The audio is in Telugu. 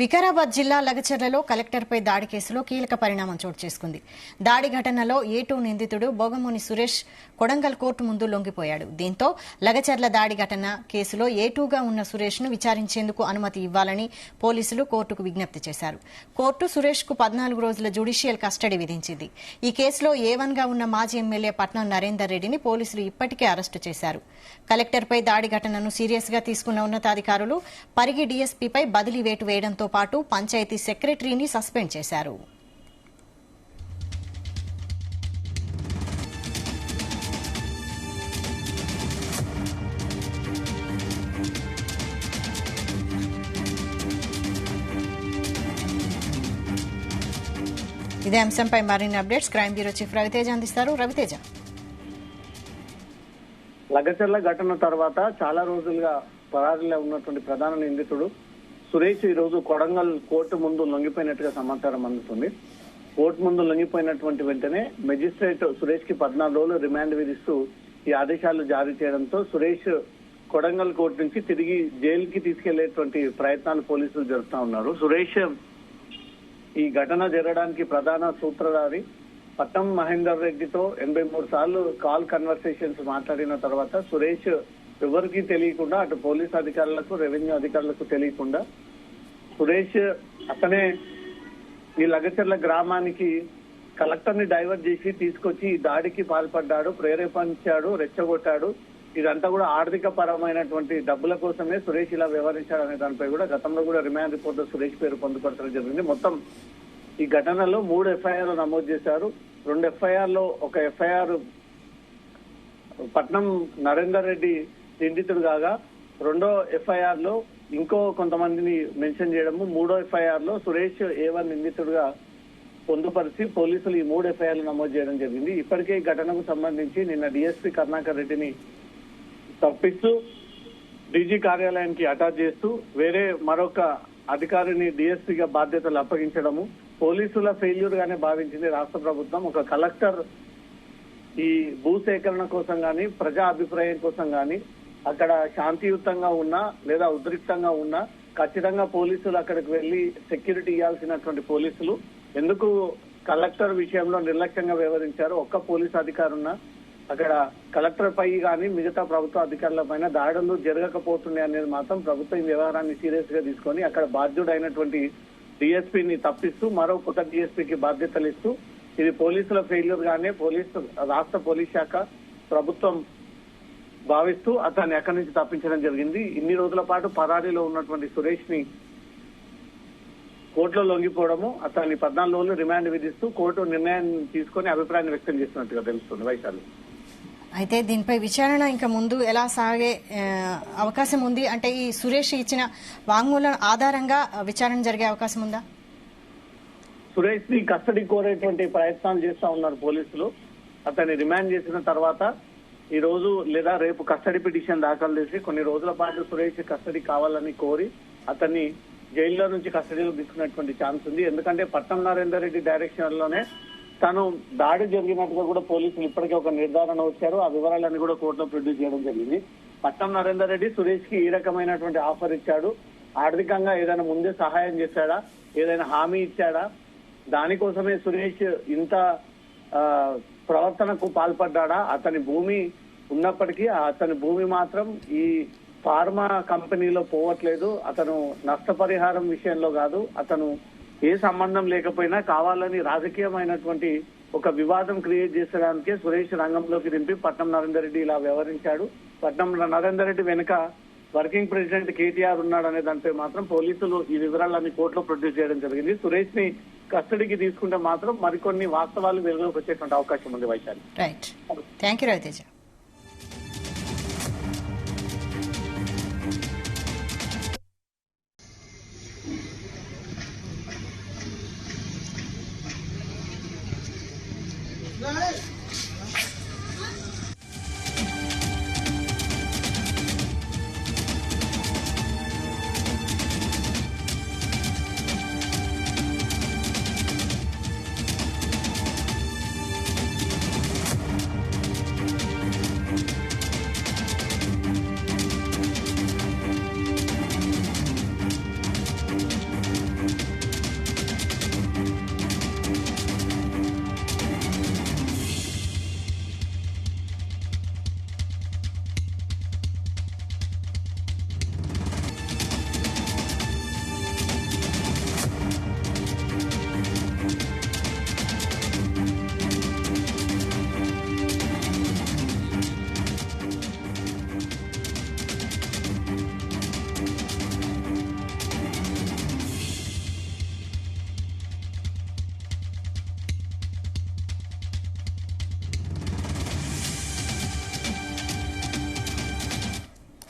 వికారాబాద్ జిల్లా లగచర్లలో కలెక్టర్పై దాడి కేసులో కీలక పరిణామం చోటు చేసుకుంది. దాడి ఘటనలో A2 నిందితుడు బోగమూని సురేష్ కొడంగల్ కోర్టు ముందు లొంగిపోయాడు. దీంతో లగచర్ల దాడి ఘటన కేసులో A2గా ఉన్న సురేష్ ను విచారించేందుకు అనుమతి ఇవ్వాలని పోలీసులు కోర్టుకు విజ్ఞప్తి చేశారు. కోర్టు సురేష్ కు 14 రోజుల జ్యుడిషియల్ కస్టడీ విధించింది. ఈ కేసులో A1గా ఉన్న మాజీ ఎమ్మెల్యే పట్నం నరేందర్ రెడ్డిని పోలీసులు ఇప్పటికే అరెస్టు చేశారు. కలెక్టర్పై దాడి ఘటనను సీరియస్ గా తీసుకున్న ఉన్నతాధికారులు పరిగి డీఎస్పీపై బదిలీ వేటు వేయడంతో పాటు పంచాయతీ సెక్రటరీని సస్పెండ్ చేశారు. ఇదే అంశంపై మరిన్ని updates crime bureau chief Raviteja అందిస్తారు. రవితేజ, లగచర్ల ఘటన తర్వాత చాలా రోజులుగా పరారీలో ఉన్నటువంటి ప్రధాన నిందితుడు సురేష్ ఈ రోజు కొడంగల్ కోర్టు ముందు లొంగిపోయినట్టుగా సమాచారం అందుతుంది. కోర్టు ముందు లొంగిపోయినటువంటి వెంటనే మెజిస్ట్రేట్ సురేష్ కి 14 రోజులు రిమాండ్ విధిస్తూ ఈ ఆదేశాలు జారీ చేయడంతో సురేష్ కొడంగల్ కోర్టు నుంచి తిరిగి జైలుకి తీసుకెళ్లేటువంటి ప్రయత్నాలు పోలీసులు జరుపుతా ఉన్నారు. సురేష్ ఈ ఘటన జరగడానికి ప్రధాన సూత్రధారి పట్నం మహేందర్ రెడ్డితో 83 సార్లు కాల్ కన్వర్సేషన్స్ మాట్లాడిన తర్వాత సురేష్ ఎవరికి తెలియకుండా అటు పోలీస్ అధికారులకు రెవెన్యూ అధికారులకు తెలియకుండా సురేష్ అతనే ఈ లగచర్ల గ్రామానికి కలెక్టర్ ని డైవర్ట్ చేసి తీసుకొచ్చి ఈ దాడికి పాల్పడ్డాడు, ప్రేరేపించాడు, రెచ్చగొట్టాడు. ఇదంతా కూడా ఆర్థిక పరమైనటువంటి డబ్బుల కోసమే సురేష్ ఇలా వ్యవహరించాడు అనే దానిపై కూడా గతంలో కూడా రిమాండ్ రిపోర్ట్ సురేష్ పేరు పొందుపరచడం జరిగింది. మొత్తం ఈ ఘటనలో 3 ఎఫ్ఐఆర్లు నమోదు చేశారు. 2 ఎఫ్ఐఆర్లో ఒక ఎఫ్ఐఆర్ పట్నం నరేందర్ రెడ్డి నిందితుడు కాగా, రెండో ఎఫ్ఐఆర్ లో ఇంకో కొంతమందిని మెన్షన్ చేయడము, మూడో ఎఫ్ఐఆర్ లో సురేష్ A1 నిందితుడుగా పొందుపరిచి పోలీసులు ఈ 3 ఎఫ్ఐఆర్లు నమోదు చేయడం జరిగింది. ఇప్పటికే ఈ ఘటనకు సంబంధించి నిన్న DSP కరుణాకర్ రెడ్డిని తప్పిస్తూ డీజీ కార్యాలయానికి అటాచ్ చేస్తూ వేరే మరొక అధికారిని DSPగా బాధ్యతలు అప్పగించడము పోలీసుల ఫెయిల్యూర్ గానే భావించింది రాష్ట్ర ప్రభుత్వం. ఒక కలెక్టర్ ఈ భూసేకరణ కోసం గాని ప్రజా అభిప్రాయం కోసం గాని అక్కడ శాంతియుతంగా ఉన్నా లేదా ఉద్రిక్తంగా ఉన్నా ఖచ్చితంగా పోలీసులు అక్కడికి వెళ్లి సెక్యూరిటీ ఇవ్వాల్సినటువంటి పోలీసులు ఎందుకు కలెక్టర్ విషయంలో నిర్లక్ష్యంగా వ్యవహరించారు? ఒక్క పోలీసు అధికారి ఉన్నా అక్కడ కలెక్టర్ పై గాని మిగతా ప్రభుత్వ అధికారుల పైన దాడులు జరగకపోతున్నాయి అనేది మాత్రం ప్రభుత్వం ఈ వ్యవహారాన్ని సీరియస్ గా తీసుకొని అక్కడ బాధ్యుడైనటువంటి DSPని తప్పిస్తూ మరో కొత్త DSPకి బాధ్యతలు ఇస్తూ ఇది పోలీసుల ఫెయిల్యూర్ గానే రాష్ట్ర పోలీస్ శాఖ ప్రభుత్వం భావిస్తూ అతన్ని అక్కడి నుంచి తప్పించడం జరిగింది. ఇన్ని రోజుల పాటు పరారీలో ఉన్నటువంటి సురేష్ ని కోర్టులో లొంగిపోవడము, అతన్ని 14 రోజులు రిమాండ్ విధిస్తూ కోర్టు నిర్ణయం తీసుకుని అభిప్రాయాన్ని వ్యక్తం చేస్తున్నట్టుగా తెలుస్తుంది. వైశాలి, అయితే దీనిపై విచారణ ఇంకా ముందు ఎలా సాగే అవకాశం ఉంది? అంటే ఈ సురేష్ ఇచ్చిన వాంగ్మూలం ఆధారంగా విచారణ జరిగే అవకాశం ఉందా? సురేష్ ని కస్టడీ కోరేటువంటి ప్రయత్నాలు చేస్తా ఉన్నారు పోలీసులు. అతన్ని రిమాండ్ చేసిన తర్వాత ఈ రోజు లేదా రేపు కస్టడీ పిటిషన్ దాఖలు చేసి కొన్ని రోజుల పాటు సురేష్ కస్టడీ కావాలని కోరి అతన్ని జైల్లో నుంచి కస్టడీలో తీసుకున్నటువంటి ఛాన్స్ ఉంది. ఎందుకంటే పట్నం నరేందర్ రెడ్డి డైరెక్షన్ లోనే తను దాడి జరిగినట్టుగా కూడా పోలీసులు ఇప్పటికే ఒక నిర్ధారణ వచ్చారు. ఆ వివరాలన్నీ కూడా కోర్టులో ప్రొడ్యూస్ చేయడం జరిగింది. పట్నం నరేందర్ రెడ్డి సురేష్ కి ఈ రకమైనటువంటి ఆఫర్ ఇచ్చాడు, ఆర్థికంగా ఏదైనా ముందే సహాయం చేశాడా, ఏదైనా హామీ ఇచ్చాడా, దానికోసమే సురేష్ ఇంత ప్రవర్తనకు పాల్పడ్డా? అతని భూమి ఉన్నప్పటికీ అతని భూమి మాత్రం ఈ ఫార్మా కంపెనీలో పోవట్లేదు. అతను నష్టపరిహారం విషయంలో కాదు, అతను ఏ సంబంధం లేకపోయినా కావాలని రాజకీయమైనటువంటి ఒక వివాదం క్రియేట్ చేసడానికే సురేష్ రంగంలోకి దింపి పట్నం నరేందర్ రెడ్డి ఇలా వ్యవహరించాడు. పట్నం నరేందర్ రెడ్డి వెనుక వర్కింగ్ ప్రెసిడెంట్ KTR ఉన్నాడనే దానిపై మాత్రం పోలీసులు ఈ వివరాలన్నీ కోర్టులో ప్రొడ్యూస్ చేయడం జరిగింది. సురేష్ ని కస్టడీకి తీసుకుంటే మాత్రం మరికొన్ని వాస్తవాలు వెలుగులోకి వచ్చేటువంటి అవకాశం ఉంది. Vaishali, right, thank you Raviteja.